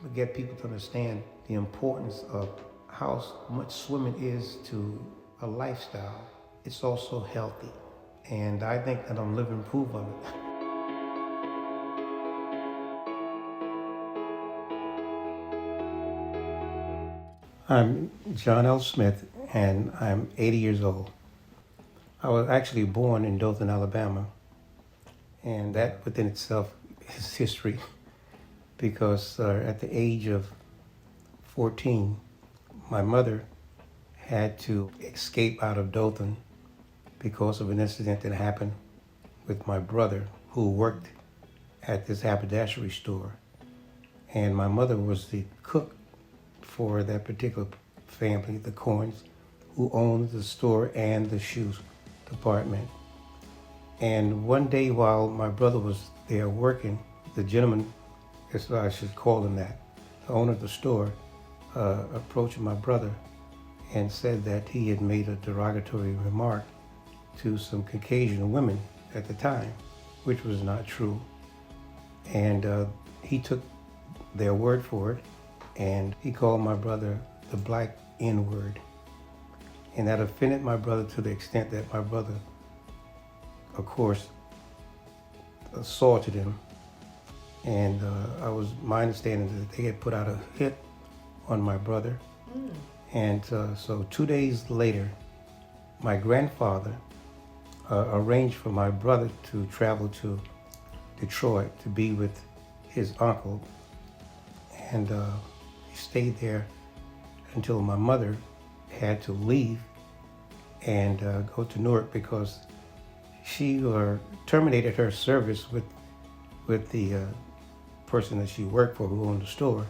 to get people to understand the importance of how much swimming is to a lifestyle. It's also healthy. And I think that I'm living proof of it. I'm John L. Smith, and I'm 80 years old. I was actually born in Dothan, Alabama, and that within itself is history because at the age of 14, my mother had to escape out of Dothan because of an incident that happened with my brother who worked at this haberdashery store. And my mother was the cook for that particular family, the Corns, who owned the store and the shoes department. And one day while my brother was there working, the gentleman, as I should call him that, the owner of the store, approached my brother and said that he had made a derogatory remark to some Caucasian women at the time, which was not true. And he took their word for it, and he called my brother the black N-word. And that offended my brother to the extent that my brother, of course, assaulted him. And my understanding is that they had put out a hit on my brother. And so 2 days later, my grandfather arranged for my brother to travel to Detroit to be with his uncle. And he stayed there until my mother had to leave and go to Newark because she terminated her service with the person that she worked for who owned the store.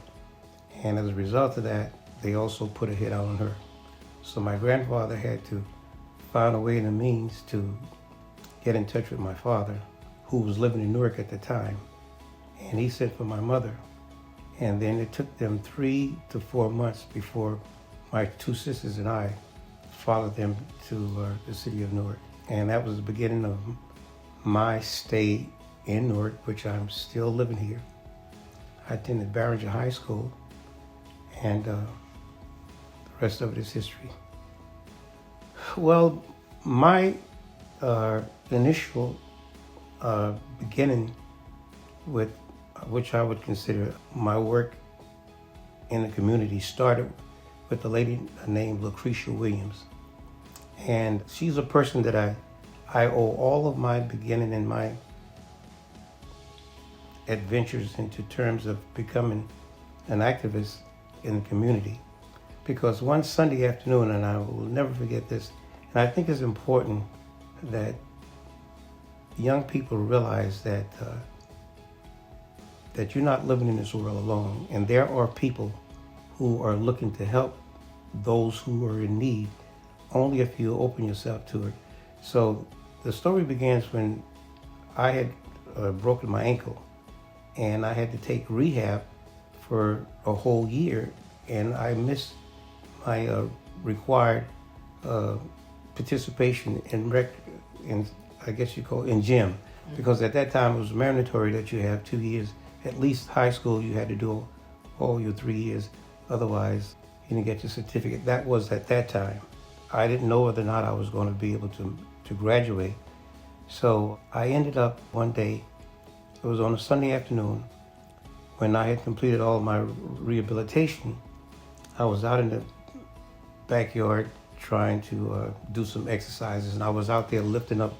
And as a result of that, they also put a hit out on her. So my grandfather had to find a way and a means to get in touch with my father, who was living in Newark at the time. And he sent for my mother. And then it took them 3 to 4 months before my 2 sisters and I followed them to the city of Newark. And that was the beginning of my stay in Newark, which I'm still living here. I attended Barringer High School, and the rest of it is history. Well, my initial beginning with which I would consider my work in the community started with a lady named Lucretia Williams. And she's a person that I owe all of my beginning and my adventures into terms of becoming an activist in the community. Because one Sunday afternoon, and I will never forget this, and I think it's important that young people realize that that you're not living in this world alone, and there are people who are looking to help those who are in need only if you open yourself to it. So the story begins when I had broken my ankle, and I had to take rehab for a whole year, and I missed my required participation in I guess you call it in gym, because at that time it was mandatory that you have 2 years, at least high school. You had to do all your 3 years, otherwise you didn't get your certificate. That was at that time. I didn't know whether or not I was going to be able to graduate. So I ended up one day, it was on a Sunday afternoon, when I had completed all my rehabilitation. I was out in the backyard trying to do some exercises, and I was out there lifting up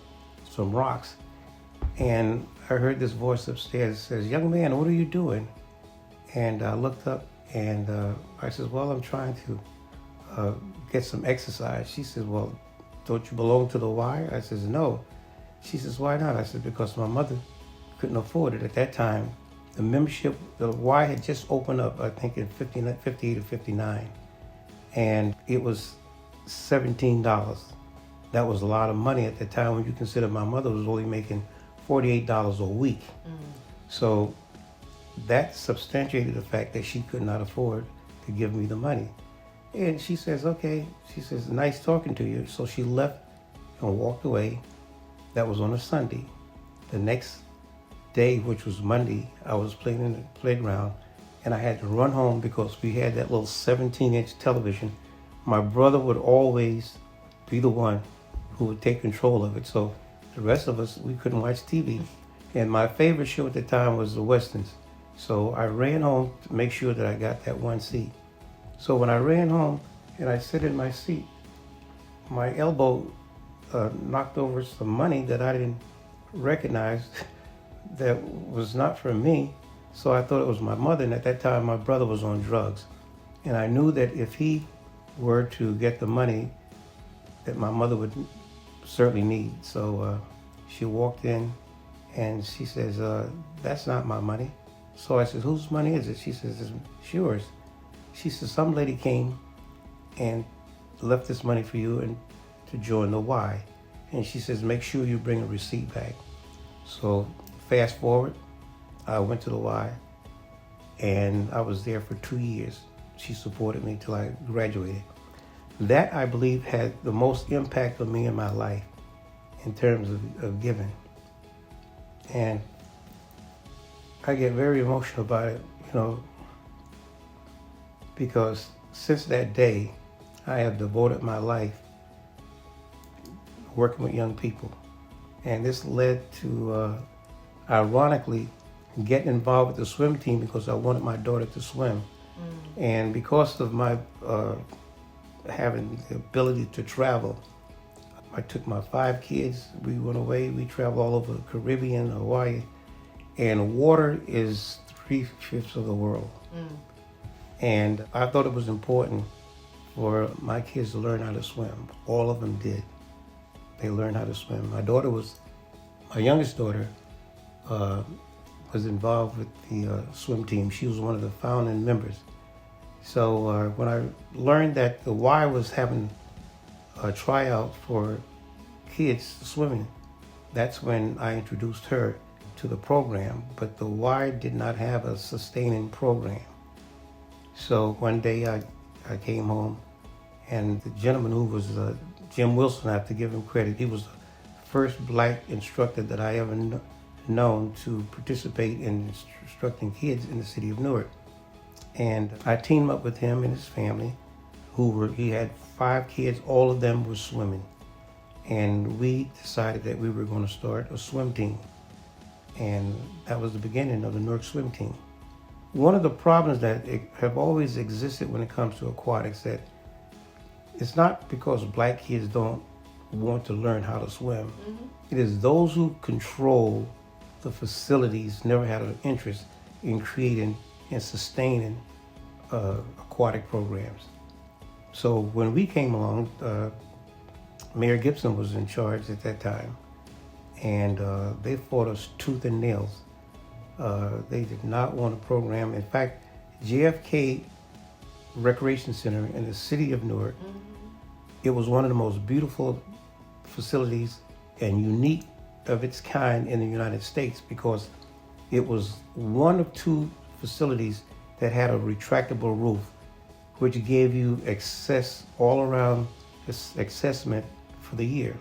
some rocks. And I heard this voice upstairs that says, "Young man, what are you doing?" And I looked up and I said, "Well, I'm trying to get some exercise." She said, "Well, don't you belong to the Y?" I said, "No." She says, "Why not?" I said, "Because my mother couldn't afford it." At that time, the membership, the Y had just opened up, I think in 58 or 59. And it was $17. That was a lot of money at the time when you consider my mother was only making $48 a week. So that substantiated the fact that she could not afford to give me the money. And she says, "Okay." She says, "Nice talking to you." So she left and walked away. That was on a Sunday. The next day, which was Monday, I was playing in the playground, and I had to run home because we had that little 17-inch television. My brother would always be the one who would take control of it. So the rest of us, we couldn't watch TV. And my favorite show at the time was the Westerns. So I ran home to make sure that I got that one seat. So when I ran home and I sit in my seat, my elbow knocked over some money that I didn't recognize that was not from me. So I thought it was my mother, and at that time my brother was on drugs. And I knew that if he were to get the money that my mother would certainly need. So she walked in and she says, that's not my money. So I said, whose money is it? She says, it's yours. She says, some lady came and left this money for you and to join the Y. And she says, make sure you bring a receipt back. So fast forward, I went to the Y and I was there for 2 years. She supported me till I graduated. That, I believe, had the most impact on me in my life in terms of giving. And I get very emotional about it, because since that day, I have devoted my life working with young people. And this led to, ironically, getting involved with the swim team because I wanted my daughter to swim. And because of my having the ability to travel, I took my 5 kids, we went away, we traveled all over the Caribbean, Hawaii, and water is 3/5 of the world. And I thought it was important for my kids to learn how to swim. All of them did. They learned how to swim. My youngest daughter was involved with the swim team. She was one of the founding members. So when I learned that the Y was having a tryout for kids swimming, that's when I introduced her to the program. But the Y did not have a sustaining program. So one day I came home, and the gentleman who was Jim Wilson, I have to give him credit. He was the first black instructor that I ever known to participate in instructing kids in the city of Newark. And I teamed up with him and his family, he had 5 kids, all of them were swimming. And we decided that we were going to start a swim team. And that was the beginning of the Newark swim team. One of the problems that have always existed when it comes to aquatics, that it's not because black kids don't want to learn how to swim. It is those who control the facilities never had an interest in creating and sustaining aquatic programs. So when we came along, Mayor Gibson was in charge at that time, and they fought us tooth and nails. They did not want a program. In fact, JFK Recreation Center in the city of Newark, it was one of the most beautiful facilities and unique of its kind in the United States, because it was one of 2 facilities that had a retractable roof, which gave you access all around accessment for the year.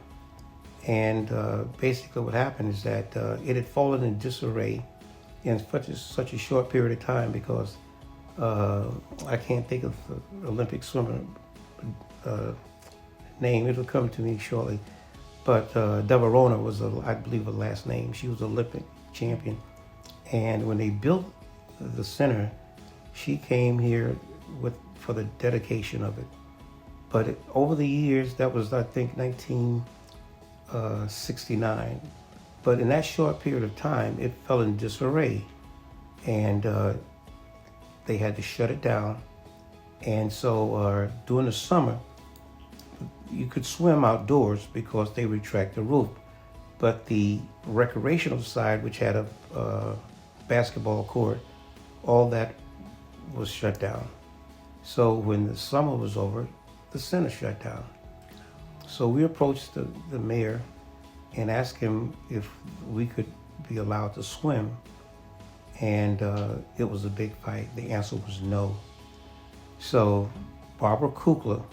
And basically what happened is that it had fallen in disarray in such a short period of time, because I can't think of the Olympic swimmer name. It'll come to me shortly. But Deverona was, I believe, her last name. She was an Olympic champion. And when they built the center, she came here for the dedication of it. But over the years, that was, I think, 1969. But in that short period of time, it fell in disarray. And they had to shut it down. And so during the summer, you could swim outdoors because they retract the roof. But the recreational side, which had a basketball court, all that was shut down. So when the summer was over, the center shut down. So we approached the mayor and asked him if we could be allowed to swim. And it was a big fight. The answer was no. So Barbara Kukla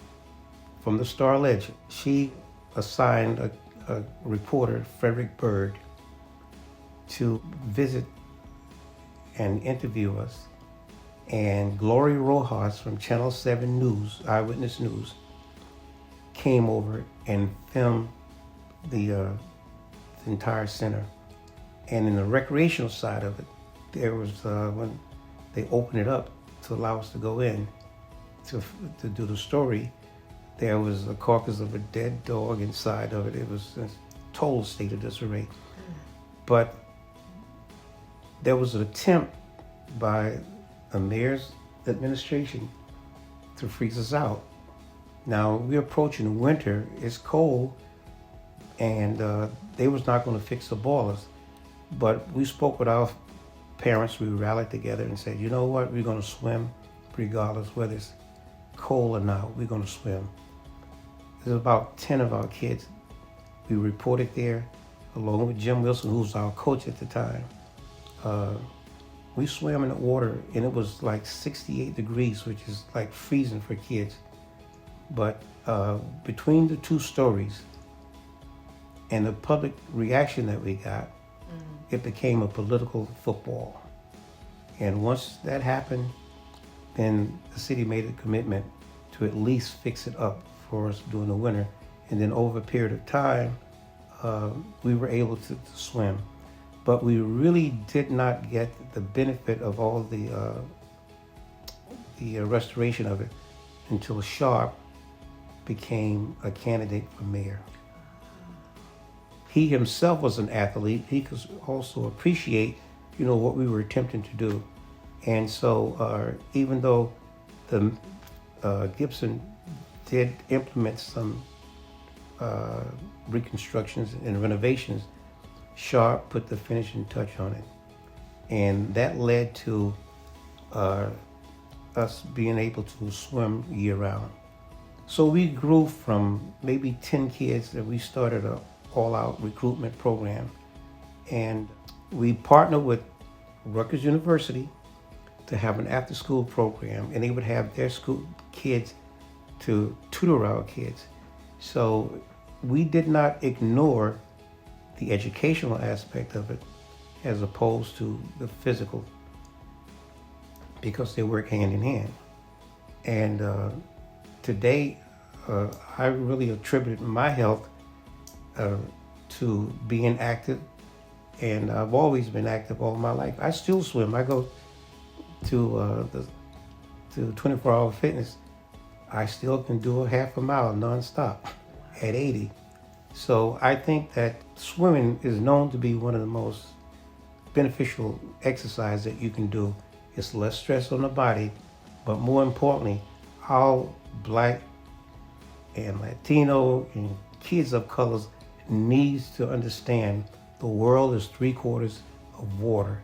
from the Star Ledger, she assigned a reporter, Frederick Bird, to visit and interview us. And Gloria Rojas from Channel 7 News, Eyewitness News, came over and filmed the entire center. And in the recreational side of it, there was, when they opened it up to allow us to go in to do the story, there was a carcass of a dead dog inside of it. It was a total state of disarray. But there was an attempt by the mayor's administration to freeze us out. Now, we're approaching winter, it's cold, and they was not going to fix the boilers. But we spoke with our parents, we rallied together and said, you know what, we're going to swim regardless whether it's cold or not, we're going to swim. There's about 10 of our kids. We reported there, along with Jim Wilson, who was our coach at the time. We swam in the water, and it was like 68 degrees, which is like freezing for kids. But between the two stories and the public reaction that we got, it became a political football. And once that happened, then the city made a commitment to at least fix it up for us during the winter. And then over a period of time, we were able to swim. But we really did not get the benefit of all the restoration of it until Sharp became a candidate for mayor. He himself was an athlete. He could also appreciate, what we were attempting to do. And so even though the Gibson did implement some reconstructions and renovations, Sharp put the finishing touch on it. And that led to us being able to swim year round. So we grew from maybe 10 kids that we started a all-out recruitment program. And we partnered with Rutgers University to have an after-school program, and they would have their school kids to tutor our kids. So we did not ignore the educational aspect of it as opposed to the physical, because they work hand in hand. And today, I really attribute my health to being active, and I've always been active all my life. I still swim. I go to 24-hour fitness. I still can do a half a mile nonstop at 80. So I think that swimming is known to be one of the most beneficial exercise that you can do. It's less stress on the body, but more importantly, all Black and Latino and kids of colors needs to understand the world is 3/4 of water,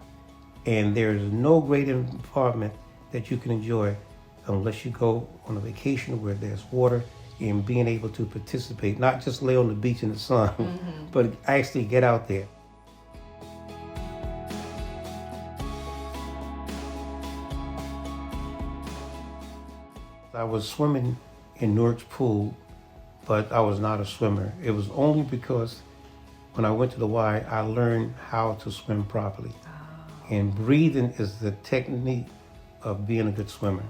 and there is no great environment that you can enjoy unless you go on a vacation where there's water, and being able to participate, not just lay on the beach in the sun, but actually get out there. I was swimming in Newark's pool, but I was not a swimmer. It was only because when I went to the Y, I learned how to swim properly. And breathing is the technique of being a good swimmer,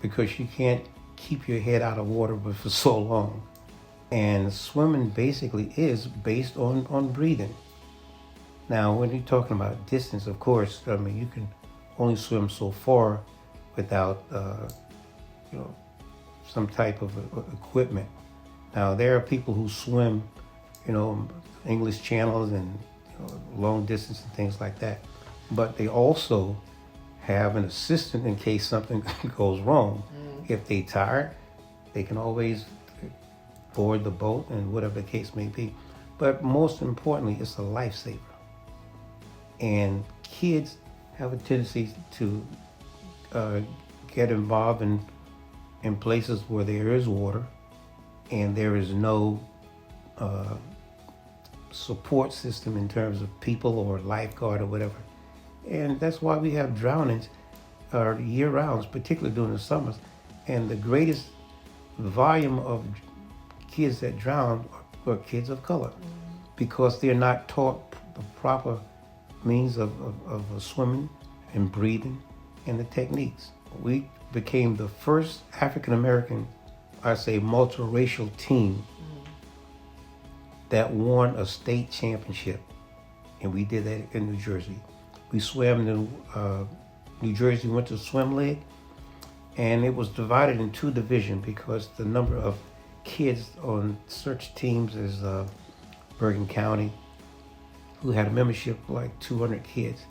because you can't keep your head out of water for so long. And swimming basically is based on breathing. Now, when you're talking about distance, of course, you can only swim so far without, some type of equipment. Now, there are people who swim, English channels and long distance and things like that. But they also have an assistant in case something goes wrong. If they tired, they can always board the boat and whatever the case may be. But most importantly, it's a lifesaver. And kids have a tendency to get involved in places where there is water and there is no support system in terms of people or lifeguard or whatever. And that's why we have drownings year round, particularly during the summers. And the greatest volume of kids that drown are kids of color, because they're not taught the proper means of swimming and breathing and the techniques. We became the first African American, I say, multiracial team that won a state championship, and we did that in New Jersey. We swam in New Jersey, went to swim league, and it was divided in two divisions because the number of kids on such teams as Bergen County, who had a membership of like 200 kids,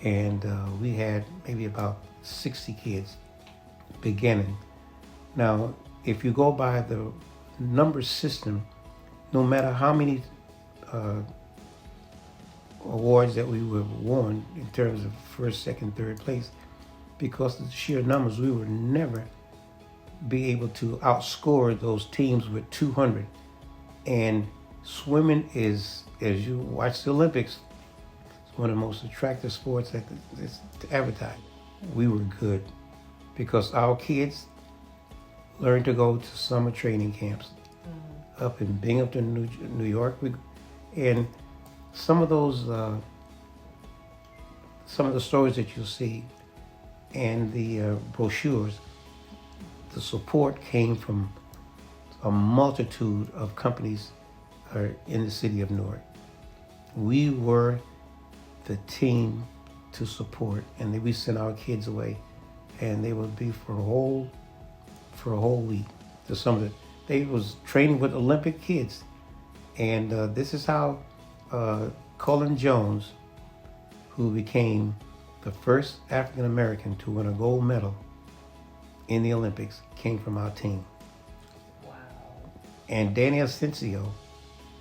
and we had maybe about 60 kids beginning. Now, if you go by the number system, no matter how many awards that we were won in terms of first, second, third place, because of the sheer numbers, we would never be able to outscore those teams with 200. And swimming is, as you watch the Olympics, it's one of the most attractive sports that is to advertise. We were good because our kids learned to go to summer training camps up in Binghamton, New York. And some of those, some of the stories that you'll see and the brochures, the support came from a multitude of companies in the city of Newark. We were the team to support, and then we sent our kids away, and they would be for a whole week. To some of the, they was training with Olympic kids, and this is how Cullen Jones, who became the first African American to win a gold medal in the Olympics, came from our team. Wow. And Danny Asensio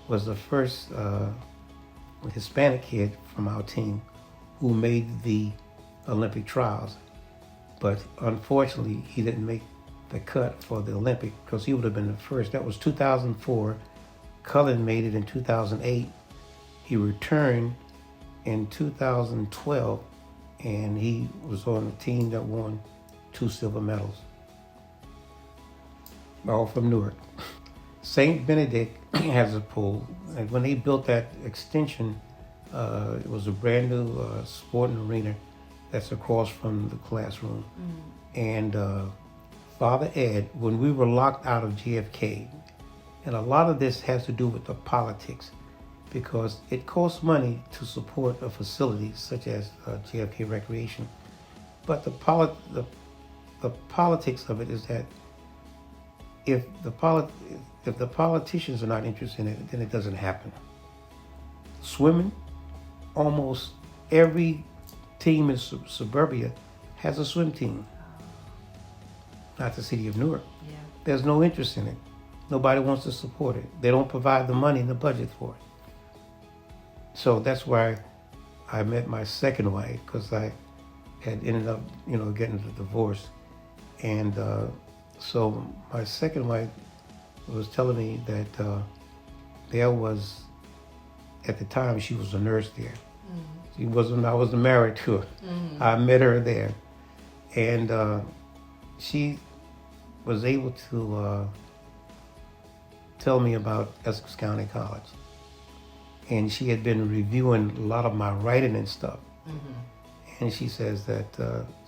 was the first Hispanic kid from our team who made the Olympic trials. But unfortunately, he didn't make the cut for the Olympic because he would have been the first. That was 2004. Cullen made it in 2008. He returned in 2012, and he was on the team that won 2 silver medals, all from Newark. St. Benedict has a pool, and when they built that extension, it was a brand new sporting arena that's across from the classroom. And Father Ed, when we were locked out of JFK, and a lot of this has to do with the politics, because it costs money to support a facility such as JFK Recreation. But the politics of it is that if the politicians are not interested in it, then it doesn't happen. Swimming, almost every team in suburbia has a swim team. Not the city of Newark. Yeah. There's no interest in it. Nobody wants to support it. They don't provide the money in the budget for it. So that's why I met my second wife, because I had ended up, getting a divorce. And so my second wife was telling me that there was, at the time, she was a nurse there. I wasn't married to her. I met her there. And she was able to tell me about Essex County College. And she had been reviewing a lot of my writing and stuff. And she says that,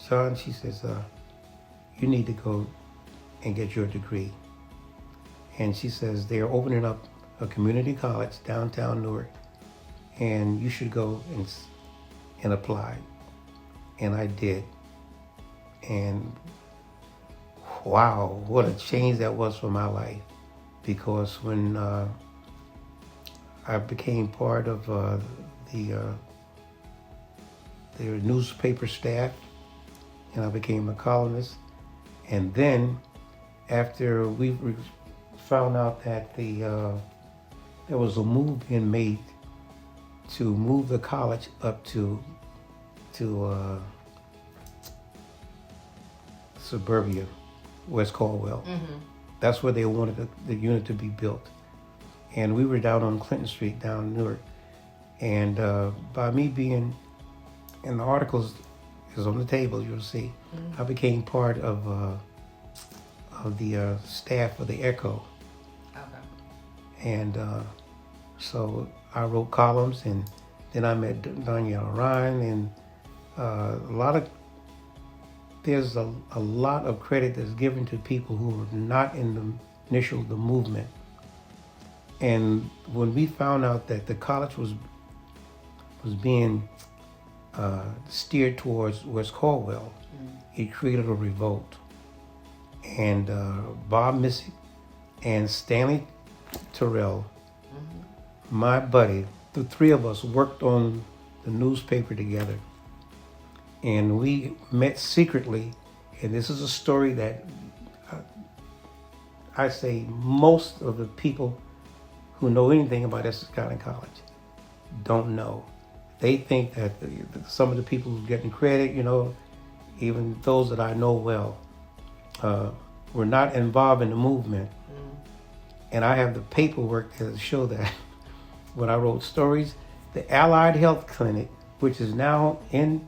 John, she says, you need to go and get your degree. And she says they're opening up a community college downtown Newark, and you should go and apply. And I did. And wow, what a change that was for my life. Because when I became part of their newspaper staff, and I became a columnist. And then after we found out that there was a move being made to move the college up to suburbia, West Caldwell. That's where they wanted the unit to be built. And we were down on Clinton Street, down in Newark. And by me being, and the articles is on the table, you'll see, I became part of the staff of the Echo. Okay. And so I wrote columns, and then I met Danielle Ryan, and a lot of there's a lot of credit that's given to people who were not in the movement. And when we found out that the college was being steered towards West Caldwell, it created a revolt. And Bob Missick and Stanley Terrell, my buddy, the three of us worked on the newspaper together. And we met secretly, and this is a story that I say most of the people who know anything about Essex County College don't know. They think that some of the people who are getting credit, even those that I know well, were not involved in the movement. And I have the paperwork to show that when I wrote stories, the Allied Health Clinic, which is now in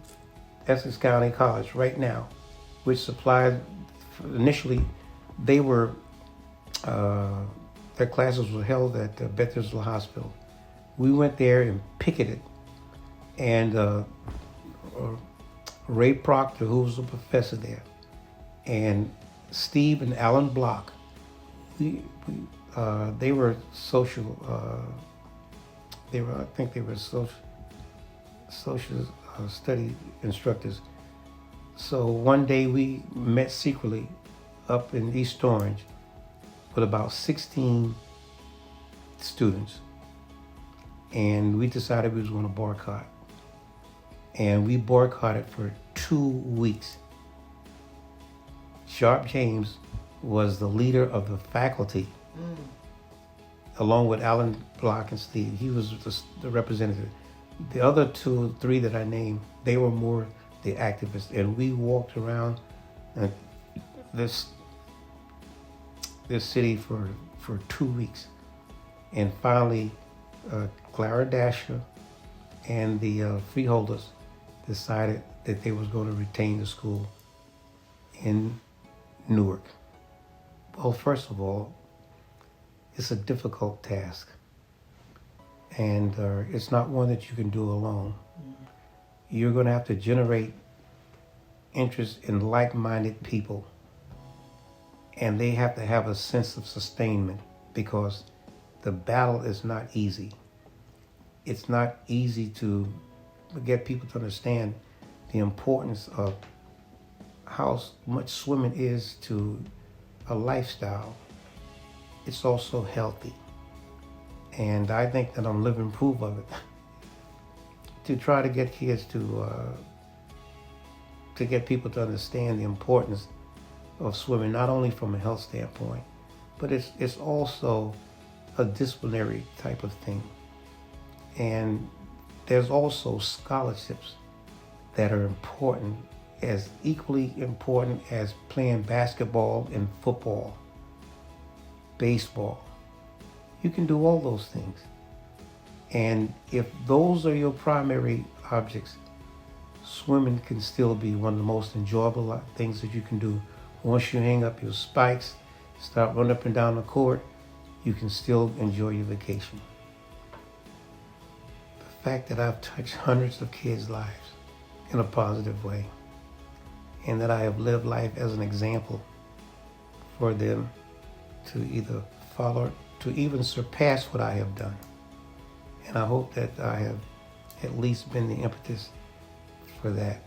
Essex County College right now, which supplied, initially, they were, their classes were held at Bethesda Hospital. We went there and picketed, and Ray Proctor, who was a professor there, and Steve and Alan Block, they were social, I think they were social study instructors. So one day we met secretly up in East Orange with about 16 students, and we decided we was going to boycott. And we boycotted for 2 weeks. Sharp James was the leader of the faculty, along with Alan Block and Steve. He was the representative. The other 2 or 3 that I named, they were more the activists. And we walked around this city for 2 weeks. And finally, Clara Dasher and the freeholders decided that they was going to retain the school in Newark. Well, first of all, it's a difficult task. And it's not one that you can do alone. You're going to have to generate interest in like-minded people. And they have to have a sense of sustainment, because the battle is not easy. It's not easy to get people to understand the importance of how much swimming is to a lifestyle. It's also healthy. And I think that I'm living proof of it. To try to get kids to get people to understand the importance of swimming, not only from a health standpoint, but it's also a disciplinary type of thing. And there's also scholarships that are important, as equally important as playing basketball and football, baseball. You can do all those things. And if those are your primary objects, swimming can still be one of the most enjoyable things that you can do. Once you hang up your spikes, start running up and down the court, you can still enjoy your vacation. The fact that I've touched hundreds of kids' lives in a positive way, and that I have lived life as an example for them to either follow, to even surpass what I have done. And I hope that I have at least been the impetus for that.